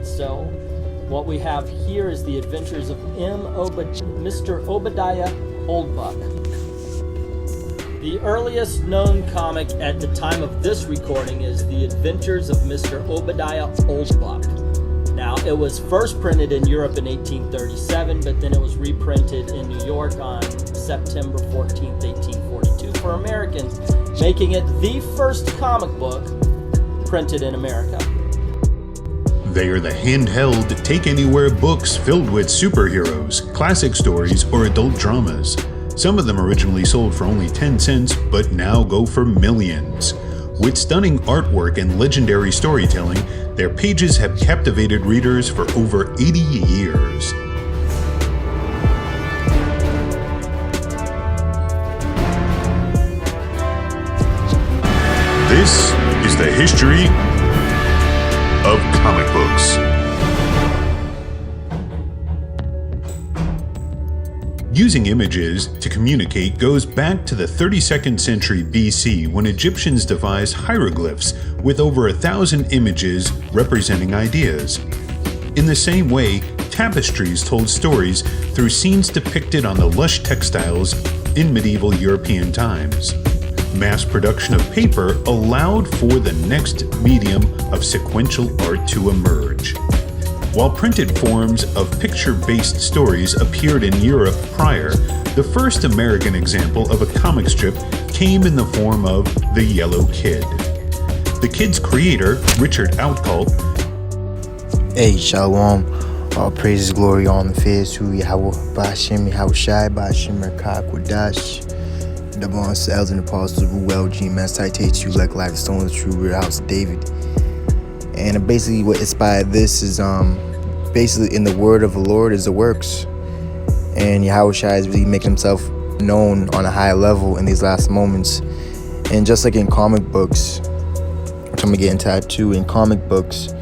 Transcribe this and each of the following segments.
So what we have here is the adventures of Mr. Obadiah Oldbuck. The earliest known comic at the time of this recording is The Adventures of Mr. Obadiah Oldbuck. Now, it was first printed in Europe in 1837, but then it was reprinted in New York on September 14th, 1842 for Americans, making it the first comic book printed in America. They are the handheld, take-anywhere books filled with superheroes, classic stories, or adult dramas. Some of them originally sold for only 10 cents, but now go for millions. With stunning artwork and legendary storytelling, their pages have captivated readers for over 80 years. This is the history of comic books. Using images to communicate goes back to the 32nd century BC, when Egyptians devised hieroglyphs with over 1,000 images representing ideas. In the same way, tapestries told stories through scenes depicted on the lush textiles in medieval European times. Mass production of paper allowed for the next medium of sequential art to emerge. While printed forms of picture-based stories appeared in Europe prior, the first American example of a comic strip came in the form of The Yellow Kid. The Kid's creator, Richard Outcault, Hey, Shalom. All praises, glory, all the fears to Yahweh, Ba'ashem, Yahushai, Ba'ashem, Merkah, Kodash, the Bon Sales and Apostles, Ruel, G-Man, Citate, You, Lek, Life, Stone, the True, Real House of David. And basically what inspired this is basically in the word of the Lord is the works. And Yahushua is really making himself known on a high level in these last moments. And just like in comic books, which I'm gonna get into that too, in comic books,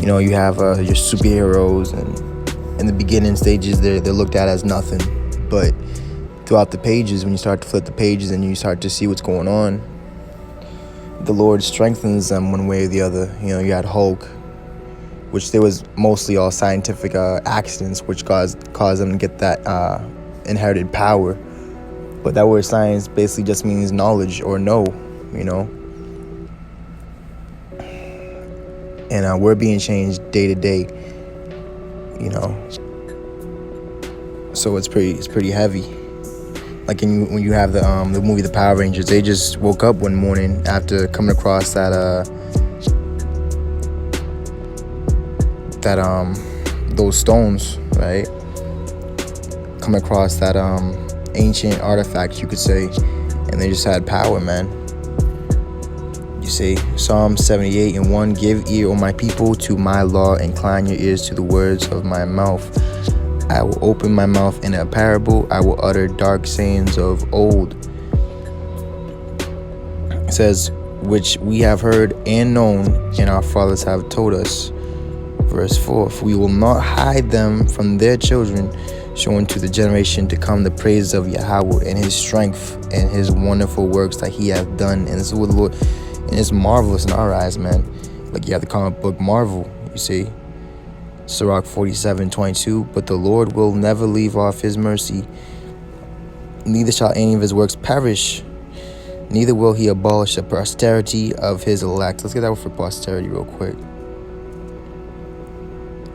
you know, you have your superheroes, and in the beginning stages they're looked at as nothing. But throughout the pages, when you start to flip the pages and you start to see what's going on, the Lord strengthens them one way or the other. You know, you had Hulk, which there was mostly all scientific accidents, which caused them to get that inherited power. But that word science basically just means knowledge or know, you know. And we're being changed day to day, you know. So it's pretty heavy. Like when you have the movie The Power Rangers, they just woke up one morning after coming across those stones, right? Coming across that ancient artifact, you could say, and they just had power, man. You see, Psalm 78:1, Give ear, O my people, to my law, incline your ears to the words of my mouth. I will open my mouth in a parable. I will utter dark sayings of old. It says, which we have heard and known, and our fathers have told us. Verse 4, we will not hide them from their children, showing to the generation to come the praises of Yahweh and his strength and his wonderful works that he hath done. And this is what the Lord, and it's marvelous in our eyes, man. Like you have the comic book Marvel, you see. Sirach 47:22, but the Lord will never leave off his mercy, neither shall any of his works perish, neither will he abolish the posterity of his elect. Let's get that word for posterity real quick.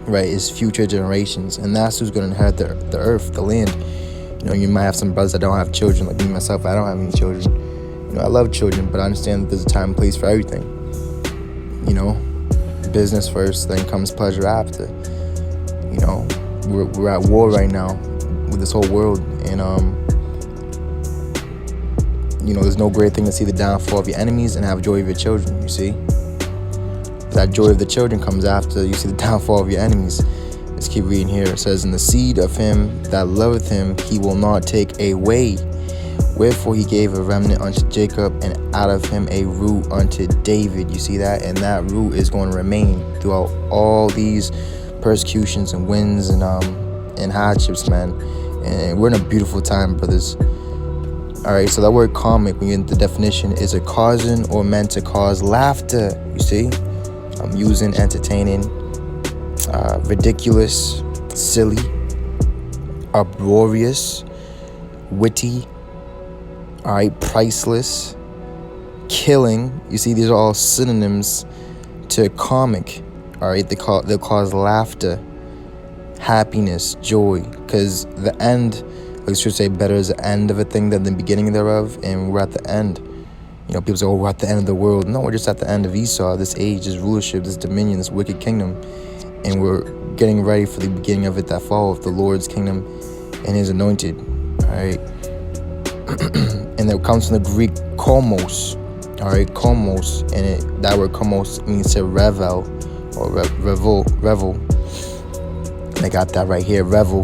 Right, it's future generations, and that's who's going to inherit the earth, the land. You know, you might have some brothers that don't have children, like me myself. I don't have any children. You know, I love children, but I understand that there's a time and place for everything. You know, business first, then comes pleasure after. You know, we're at war right now with this whole world, and you know, there's no great thing to see the downfall of your enemies and have joy of your children. You see, that joy of the children comes after you see the downfall of your enemies. Let's keep reading here. It says, "In the seed of him that loveth him, he will not take away. Wherefore he gave a remnant unto Jacob, and out of him a root unto David." You see that? And that root is going to remain throughout all these persecutions and winds and hardships, man. And we're in a beautiful time, brothers. All right, so that word comic, when you get the definition, is a causing or meant to cause laughter. You see? I'm using, entertaining, ridiculous, silly, uproarious, witty, all right, priceless, killing. You see, these are all synonyms to comic. All right, they'll cause laughter, happiness, joy, because the end, I should say, better is the end of a thing than the beginning thereof, and we're at the end. You know, people say, oh, we're at the end of the world. No, we're just at the end of Esau, this age, this rulership, this dominion, this wicked kingdom, and we're getting ready for the beginning of it, that fall of the Lord's kingdom and his anointed. All right. And that comes from the Greek komos. All right, komos, and that word komos means to revel or revel. And I got that right here. Revel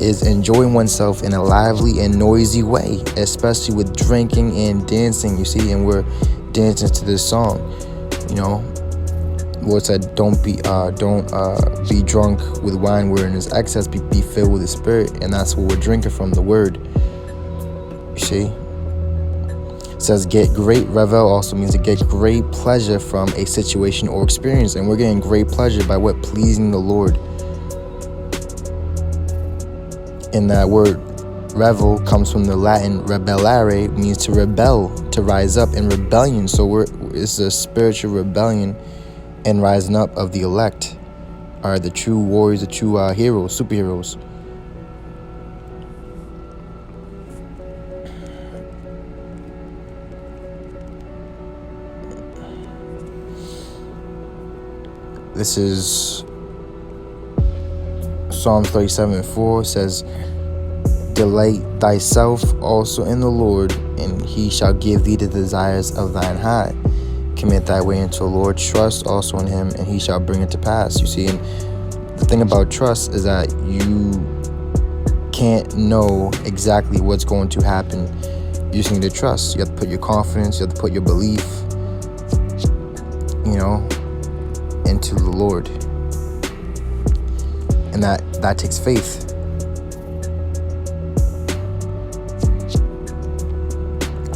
is enjoying oneself in a lively and noisy way, especially with drinking and dancing. You see, and we're dancing to this song. You know, Lord said, "Don't be drunk with wine wherein is excess. Be filled with the Spirit," and that's what we're drinking from, the Word. You see. It says get great revel also means to get great pleasure from a situation or experience, and we're getting great pleasure by what? Pleasing the Lord. And that word revel comes from the Latin rebellare, means to rebel, to rise up in rebellion. So it's a spiritual rebellion and rising up of the elect, are the true warriors, the true heroes, superheroes. This is Psalms 37:4 says, delight thyself also in the Lord, and he shall give thee the desires of thine heart. Commit thy way unto the Lord, trust also in him, and he shall bring it to pass. You see, and the thing about trust is that you can't know exactly what's going to happen. You just need to trust. You have to put your confidence, you have to put your belief, into the Lord. And that takes faith.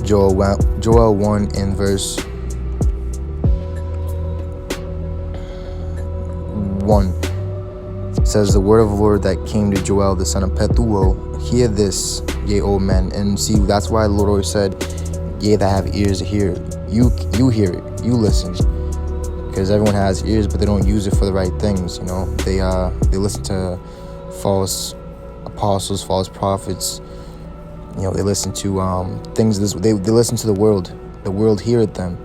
Joel 1 in verse 1 says, the word of the Lord that came to Joel the son of Pethuel, hear this, ye old men. And see, that's why the Lord always said, ye that have ears to hear. You hear it, you listen. Because everyone has ears, but they don't use it for the right things. They listen to false apostles, false prophets. They listen to things. They listen to the world. The world heareth them,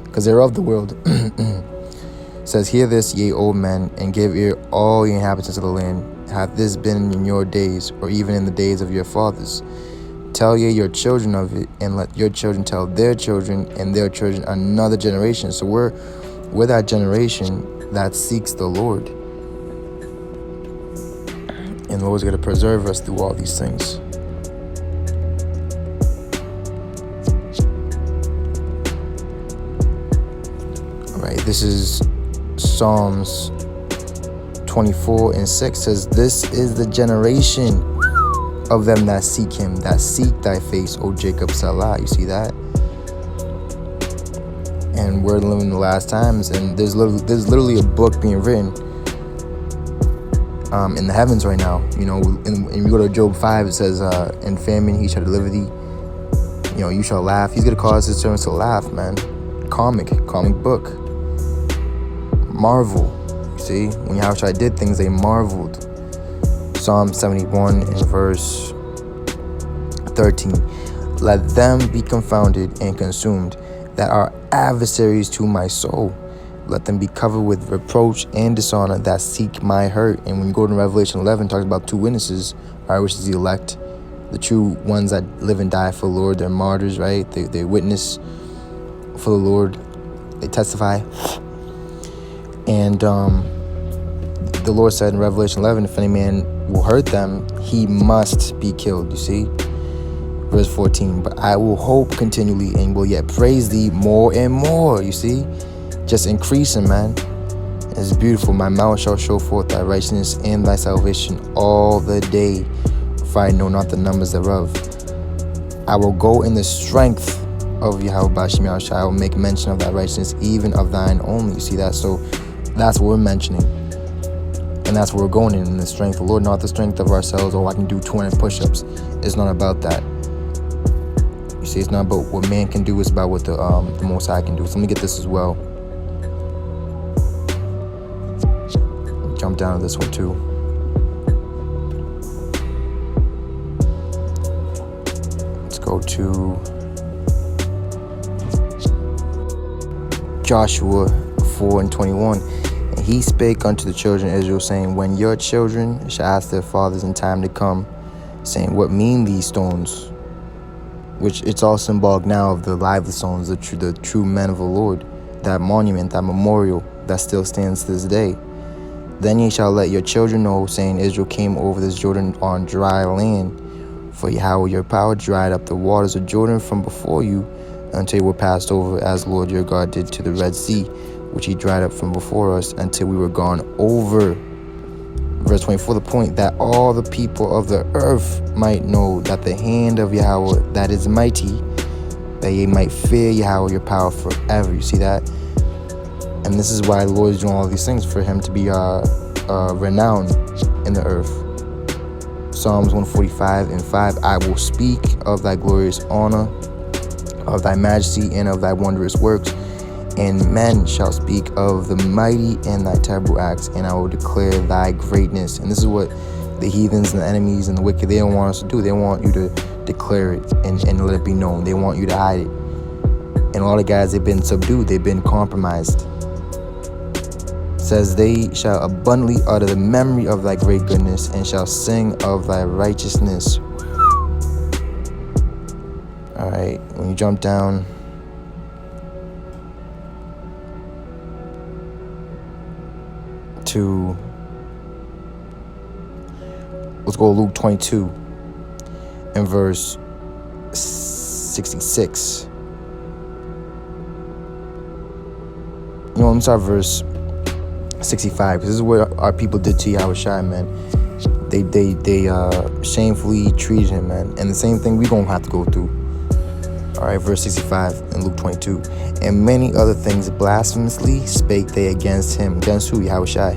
because they're of the world. It says, hear this, ye old men, and give ear all ye inhabitants of the land. Hath this been in your days, or even in the days of your fathers? Tell ye your children of it, and let your children tell their children, and their children another generation. So we're that generation that seeks the Lord. And the Lord's going to preserve us through all these things. All right, this is Psalms 24:6 says, this is the generation of them that seek him, that seek thy face, O Jacob Salah. You see that? And we're living the last times, and there's literally a book being written in the heavens right now. And you go to Job 5, it says, in famine he shall deliver thee. You shall laugh. He's gonna cause his servants to laugh, man. Comic book. Marvel. You see, when Yahushua did things, they marveled. Psalm 71 in verse 13. Let them be confounded and consumed that are adversaries to my soul. Let them be covered with reproach and dishonor that seek my hurt. And when you go to Revelation 11, it talks about two witnesses, right, which is the elect, the true ones that live and die for the Lord. They're martyrs, right? They witness for the Lord. They testify. And the Lord said in Revelation 11, if any man will hurt them, he must be killed. You see? Verse 14, but I will hope continually and will yet praise thee more and more. You see? Just increasing, man. It's beautiful. My mouth shall show forth thy righteousness and thy salvation all the day, for I know not the numbers thereof. I will go in the strength of Yahweh Bashim Yahushua. I will make mention of thy righteousness, even of thine only. You see that? So that's what we're mentioning. And that's where we're going in the strength of the Lord, not the strength of ourselves. Oh, I can do 200 push-ups. It's not about that. You see, it's not about what man can do. It's about what the Most High can do. So let me get this as well. Jump down to this one too. Let's go to Joshua 4:21. And he spake unto the children of Israel, saying, when your children shall ask their fathers in time to come, saying, what mean these stones? Which it's all symbolic now of the lively stones, the true men of the Lord, that monument, that memorial that still stands to this day. Then ye shall let your children know, saying, Israel came over this Jordan on dry land. For Yahweh your power dried up the waters of Jordan from before you, until you were passed over, as the Lord your God did to the Red Sea, which he dried up from before us, until we were gone over. Verse 24, the point, that all the people of the earth might know that the hand of Yahweh that is mighty, that ye might fear Yahweh your power forever. You see that? And this is why the Lord is doing all these things, for him to be renowned in the earth. Psalms 145:5, I will speak of thy glorious honor, of thy majesty, and of thy wondrous works. And men shall speak of the mighty and thy terrible acts, and I will declare thy greatness. And this is what the heathens and the enemies and the wicked, they don't want us to do. They want you to declare it and let it be known. They want you to hide it. And all the guys, they've been subdued. They've been compromised. It says, they shall abundantly utter the memory of thy great goodness, and shall sing of thy righteousness. All right, when you jump down to, let's go to Luke 22 and verse 66. Let me start verse 65, because this is what our people did to Yahushua, man. They shamefully treated him, man. And the same thing we gonna have to go through. All right, verse 65 in Luke 22. And many other things blasphemously spake they against him. Against who? Yahushua.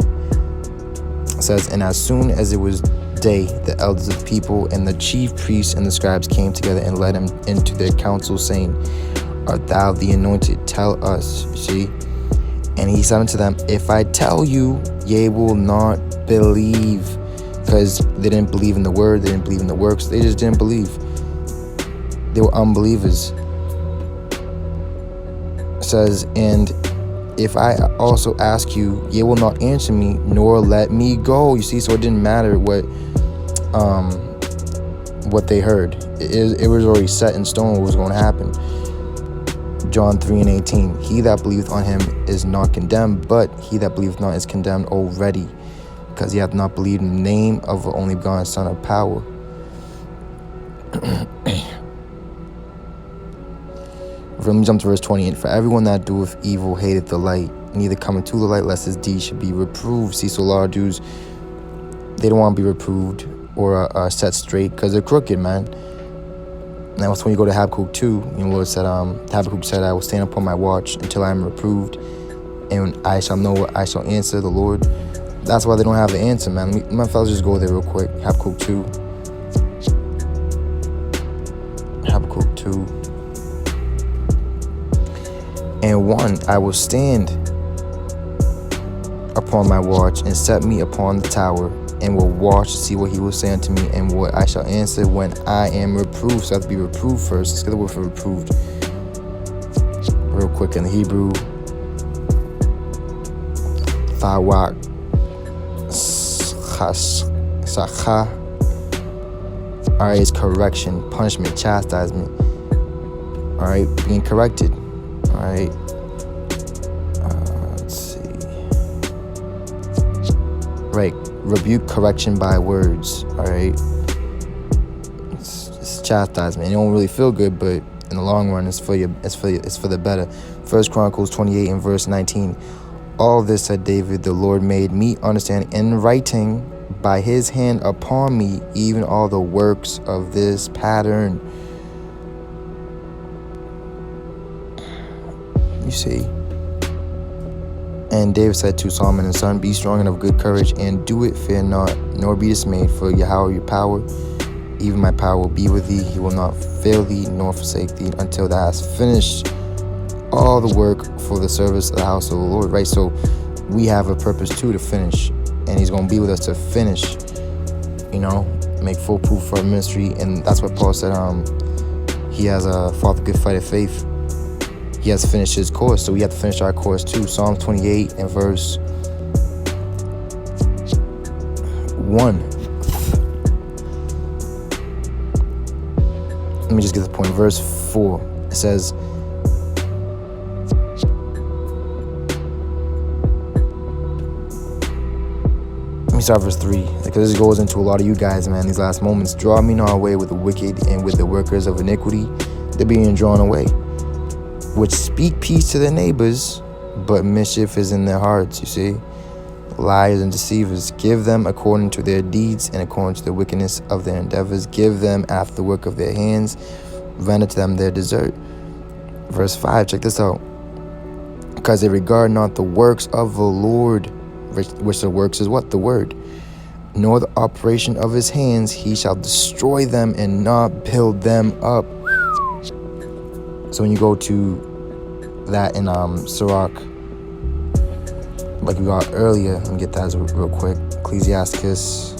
It says, and as soon as it was day, the elders of the people and the chief priests and the scribes came together and led him into their council, saying, art thou the anointed? Tell us. You see? And he said unto them, if I tell you, ye will not believe. Because they didn't believe in the word, they didn't believe in the works, they just didn't believe. They were unbelievers. It says, and if I also ask you, ye will not answer me, nor let me go. You see, so it didn't matter what they heard. It was already set in stone what was going to happen. John 3:18, he that believeth on him is not condemned, but he that believeth not is condemned already, because he hath not believed in the name of the only begotten Son of power. Let me jump to verse 20. And for everyone that doeth evil hateth the light, neither cometh to the light, lest his deeds should be reproved. See, so a lot of dudes, they don't want to be reproved or set straight because they're crooked, man. Now, that's when you go to Habakkuk 2, the Lord said, Habakkuk said, I will stand upon my watch until I am reproved, and I shall know what I shall answer the Lord. That's why they don't have the answer, man. My fellas, just go there real quick. Habakkuk 2. Habakkuk 2. And 1, I will stand upon my watch and set me upon the tower, and will watch to see what he will say unto me, and what I shall answer when I am reproved. So I have to be reproved first. Let's get the word for reproved real quick in the Hebrew. Thawak Sakha. Alright, it's correction, punishment, chastisement. Alright, being corrected. Alright. Let's see. Right. Rebuke, correction by words. Alright. It's chastisement. It don't really feel good, but in the long run it's for the better. 1 Chronicles 28 and verse 19. All this said David, the Lord made me understand in writing by his hand upon me, even all the works of this pattern. You see. And David said to Solomon his son, be strong and of good courage, and do it, fear not, nor be dismayed, for Yahweh your power, even my power, will be with thee. He will not fail thee, nor forsake thee, until thou hast finished all the work for the service of the house of the Lord, right? So we have a purpose too, to finish, and he's going to be with us to finish, make full proof for our ministry. And that's what Paul said, he has fought the good fight of faith. He has finished his course, so we have to finish our course too. Psalm 28 and verse 1. Let me just get the point. Verse 4. It says, let me start verse 3, because this goes into a lot of you guys, man, these last moments. Draw me not away with the wicked and with the workers of iniquity. They're being drawn away, which speak peace to their neighbors, but mischief is in their hearts, you see. Liars and deceivers, give them according to their deeds and according to the wickedness of their endeavors. Give them after the work of their hands. Render to them their desert. Verse 5, check this out. Because they regard not the works of the Lord, which the works is what? The word. Nor the operation of his hands, he shall destroy them and not build them up. So when you go to that in Sirach, like we got earlier, let me get that real quick. Ecclesiasticus.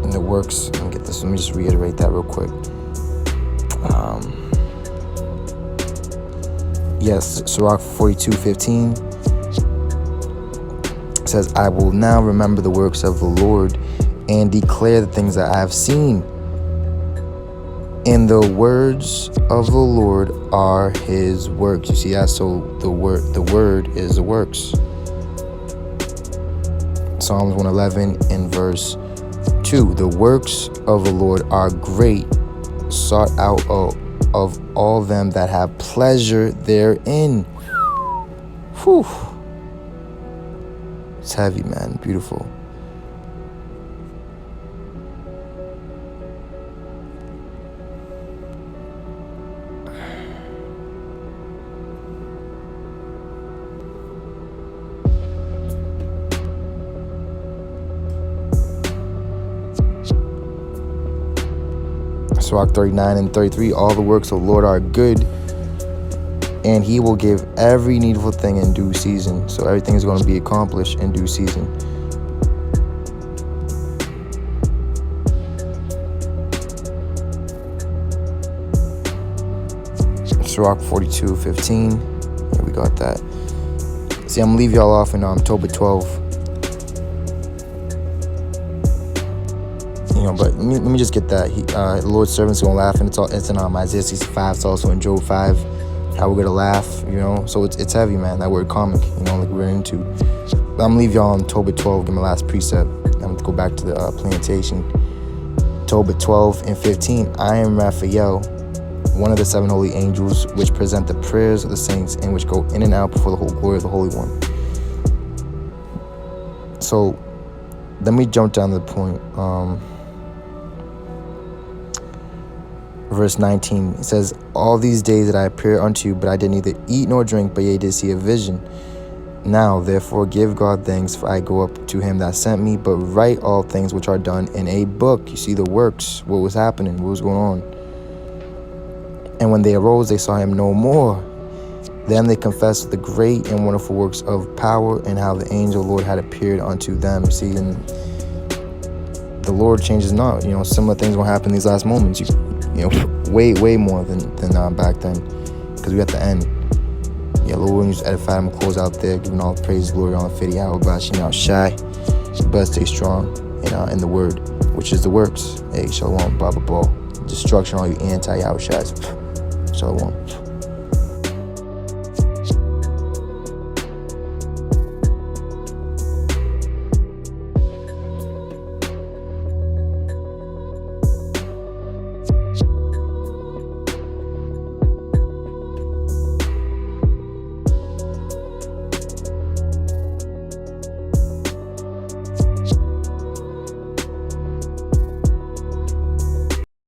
In the works, let me get this. Let me just reiterate that real quick. Yes, Sirach 42:15 says, I will now remember the works of the Lord and declare the things that I have seen. And the words of the Lord are his works. You see that? So the word is the works. Psalms 111 in verse 2. The works of the Lord are great, sought out of all them that have pleasure therein. Whew. It's heavy, man. Beautiful. Sirach 39 and 33, all the works of the Lord are good, and he will give every needful thing in due season. So everything is going to be accomplished in due season. Sirach 42:15. Here we got that. See, I'm gonna leave y'all off in Tobit 12. But let me just get that. The Lord's servants are gonna laugh, and it's in Isaiah 65. It's also in Job 5. How we're gonna laugh, So it's heavy, man. That word comic, like we're into. But I'm gonna leave y'all on Tobit 12. Give my last precept. I'm gonna go back to the plantation. Tobit 12 and 15. I am Raphael, one of the 7 holy angels, which present the prayers of the saints and which go in and out before the whole glory of the Holy One. So let me jump down to the point. Verse 19, it says, all these days that I appeared unto you, but I did neither eat nor drink, but ye did see a vision. Now, therefore, give God thanks, for I go up to him that sent me, but write all things which are done in a book. You see the works, what was happening, what was going on. And when they arose, they saw him no more. Then they confessed the great and wonderful works of power, and how the angel of the Lord had appeared unto them. See, and the Lord changes not. Similar things will happen in these last moments. Way more than back then, because we at the end. Yeah, Lord willing, just edify them, close out there, giving all praise, glory, honor, fitty, how about you shy, but stay strong in the word, which is the works. Hey, shalom, blah blah blah. Destruction, all you anti-Yahushas. Shalom.